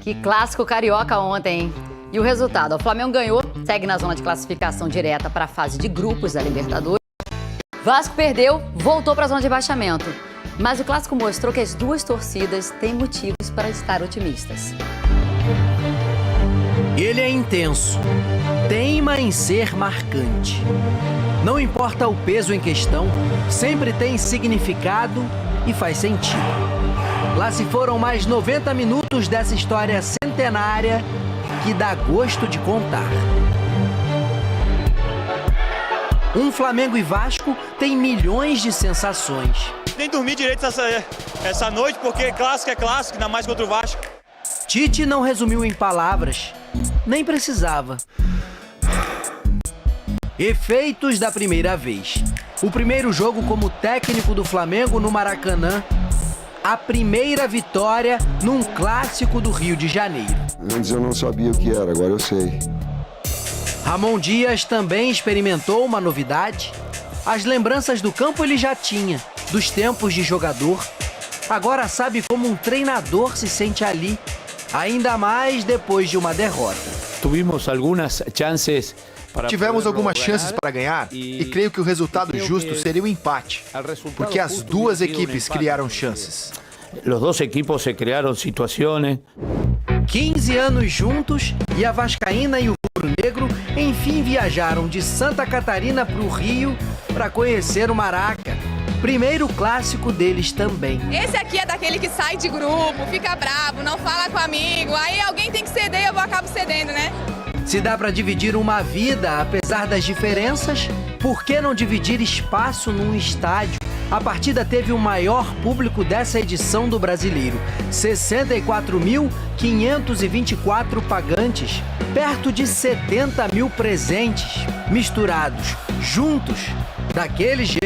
Que clássico carioca ontem, hein? E o resultado? O Flamengo ganhou, segue na zona de classificação direta para a fase de grupos da Libertadores. Vasco perdeu, voltou para a zona de rebaixamento. Mas o clássico mostrou que as duas torcidas têm motivos para estar otimistas. Ele é intenso, teima em ser marcante. Não importa o peso em questão, sempre tem significado e faz sentido. Lá se foram mais 90 minutos dessa história centenária que dá gosto de contar. Um Flamengo e Vasco tem milhões de sensações. Nem dormi direito essa noite, porque clássico é clássico, ainda mais contra o Vasco. Tite não resumiu em palavras, nem precisava. Efeitos da primeira vez. O primeiro jogo como técnico do Flamengo no Maracanã. A primeira vitória num clássico do Rio de Janeiro. Antes eu não sabia o que era, agora eu sei. Ramon Dias também experimentou uma novidade. As lembranças do campo ele já tinha, dos tempos de jogador. Agora sabe como um treinador se sente ali, ainda mais depois de uma derrota. Tivemos algumas chances para ganhar e creio que o resultado justo seria o empate, porque as duas equipes criaram chances. Os dois equipos se criaram situações. 15 anos juntos e a Vascaína e o Rubro-Negro enfim viajaram de Santa Catarina para o Rio para conhecer o Maraca. Primeiro clássico deles também. Esse aqui é daquele que sai de grupo, fica bravo, não fala com amigo, aí alguém tem que ceder e eu acabo cedendo, né? Se dá para dividir uma vida, apesar das diferenças, por que não dividir espaço num estádio? A partida teve o maior público dessa edição do Brasileiro. 64.524 pagantes, perto de 70 mil presentes, misturados, juntos, daquele jeito.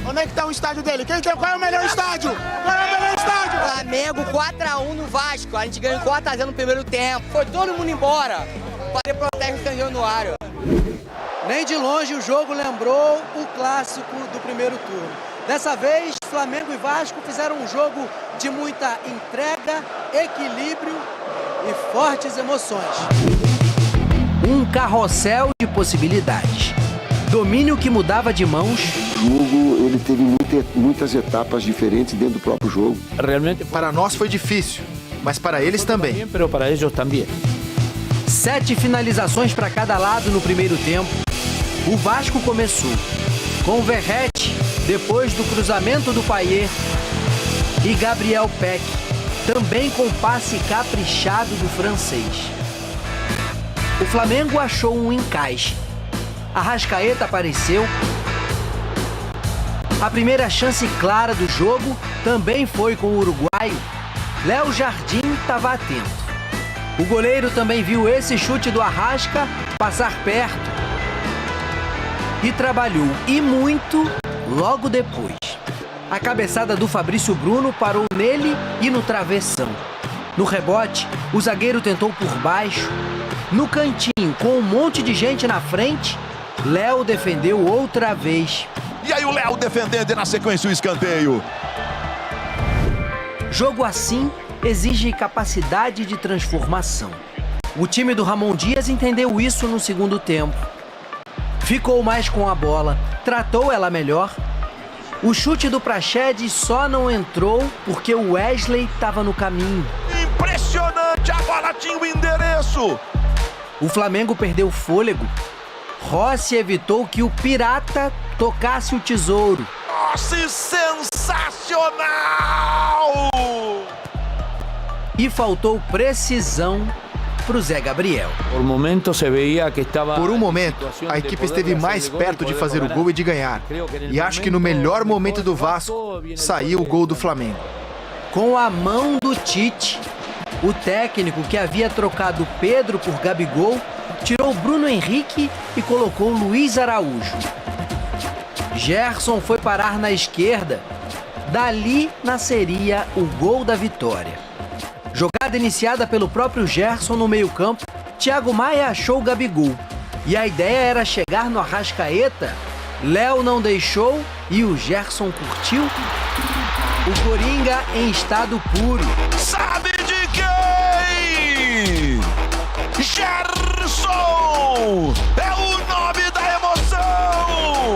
Onde é que tá o estádio dele? Qual é o melhor estádio? Qual é o melhor estádio? Flamengo 4-1 no Vasco. A gente ganhou 4-0 no primeiro tempo. Foi todo mundo embora. Para proteger o São Januário. Nem de longe o jogo lembrou o clássico do primeiro turno. Dessa vez, Flamengo e Vasco fizeram um jogo de muita entrega, equilíbrio e fortes emoções. Um carrossel de possibilidades. Domínio que mudava de mãos. O jogo ele teve muitas etapas diferentes dentro do próprio jogo. Realmente para nós foi difícil, mas para eles também. Mas para eles também. 7 finalizações para cada lado no primeiro tempo. O Vasco começou com Verratti, depois do cruzamento do Payet, e Gabriel Peck, também com passe caprichado do francês. O Flamengo achou um encaixe. Arrascaeta apareceu. A primeira chance clara do jogo também foi com o uruguaio. Léo Jardim estava atento. O goleiro também viu esse chute do Arrasca passar perto. E trabalhou, e muito, logo depois. A cabeçada do Fabrício Bruno parou nele e no travessão. No rebote, o zagueiro tentou por baixo. No cantinho, com um monte de gente na frente, Léo defendeu outra vez. E aí o Léo defendendo e na sequência o escanteio. Jogo assim exige capacidade de transformação. O time do Ramon Dias entendeu isso no segundo tempo. Ficou mais com a bola, tratou ela melhor. O chute do Praxedes só não entrou porque o Wesley estava no caminho. Impressionante, a bola tinha o endereço. O Flamengo perdeu fôlego. Rossi evitou que o Pirata tocasse o tesouro. Nossa, sensacional! E faltou precisão para o Zé Gabriel. Por um momento, a equipe esteve mais perto de fazer o gol e de ganhar. E acho que no melhor momento do Vasco, saiu o gol do Flamengo. Com a mão do Tite, o técnico que havia trocado Pedro por Gabigol, tirou Bruno Henrique e colocou Luiz Araújo. Gerson foi parar na esquerda. Dali nasceria o gol da vitória. Jogada iniciada pelo próprio Gerson no meio-campo, Thiago Maia achou o Gabigol. E a ideia era chegar no Arrascaeta. Léo não deixou e o Gerson curtiu. O Coringa em estado puro. Sabe de quem? É o nome da emoção!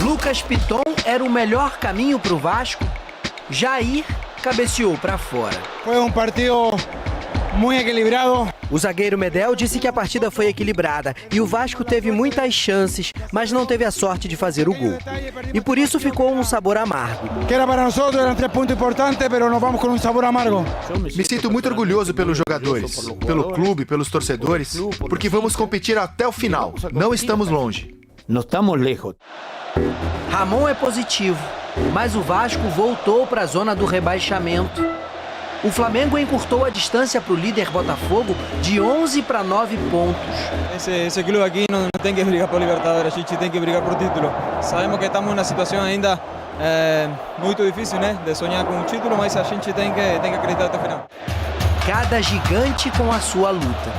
Lucas Piton era o melhor caminho para o Vasco. Jair cabeceou para fora. Foi um partido muito equilibrado. O zagueiro Medel disse que a partida foi equilibrada e o Vasco teve muitas chances, mas não teve a sorte de fazer o gol. E por isso ficou um sabor amargo. Que era para nós, eram 3 pontos importantes, mas nós vamos com um sabor amargo. Me sinto muito orgulhoso pelos jogadores, pelo clube, pelos torcedores, porque vamos competir até o final. Não estamos longe. No estamos lejos. Ramon é positivo, mas o Vasco voltou para a zona do rebaixamento. O Flamengo encurtou a distância para o líder Botafogo de 11 para 9 pontos. Esse clube aqui não tem que brigar por Libertadores, a gente tem que brigar por título. Sabemos que estamos numa situação ainda muito difícil, né, de sonhar com um título, mas a gente tem que acreditar até o final. Cada gigante com a sua luta.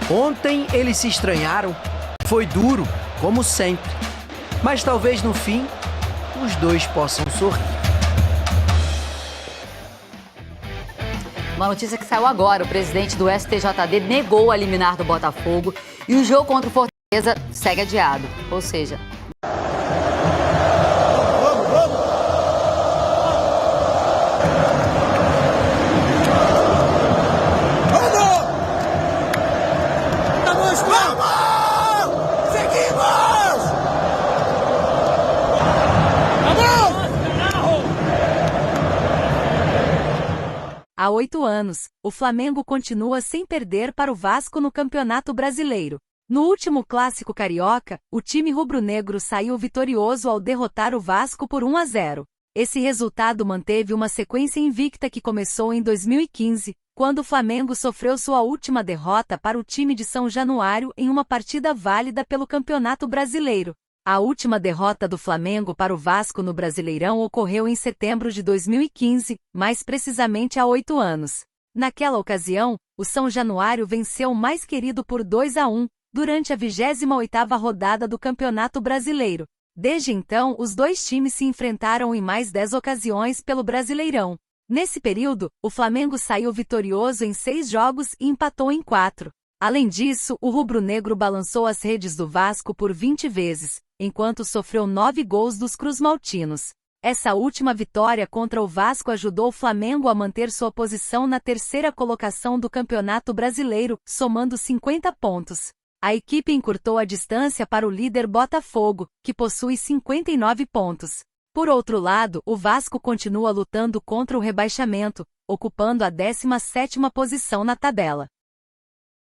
Ontem eles se estranharam. Foi duro, como sempre. Mas talvez no fim, os dois possam sorrir. Uma notícia que saiu agora, o presidente do STJD negou a liminar do Botafogo e o jogo contra o Fortaleza segue adiado. Ou seja... Há 8 anos, o Flamengo continua sem perder para o Vasco no Campeonato Brasileiro. No último Clássico Carioca, o time rubro-negro saiu vitorioso ao derrotar o Vasco por 1-0. Esse resultado manteve uma sequência invicta que começou em 2015, quando o Flamengo sofreu sua última derrota para o time de São Januário em uma partida válida pelo Campeonato Brasileiro. A última derrota do Flamengo para o Vasco no Brasileirão ocorreu em setembro de 2015, mais precisamente há 8 anos. Naquela ocasião, o São Januário venceu o mais querido por 2-1, durante a 28ª rodada do Campeonato Brasileiro. Desde então, os dois times se enfrentaram em mais 10 ocasiões pelo Brasileirão. Nesse período, o Flamengo saiu vitorioso em 6 jogos e empatou em 4. Além disso, o rubro-negro balançou as redes do Vasco por 20 vezes, enquanto sofreu 9 gols dos cruzmaltinos. Essa última vitória contra o Vasco ajudou o Flamengo a manter sua posição na 3ª colocação do Campeonato Brasileiro, somando 50 pontos. A equipe encurtou a distância para o líder Botafogo, que possui 59 pontos. Por outro lado, o Vasco continua lutando contra o rebaixamento, ocupando a 17ª posição na tabela.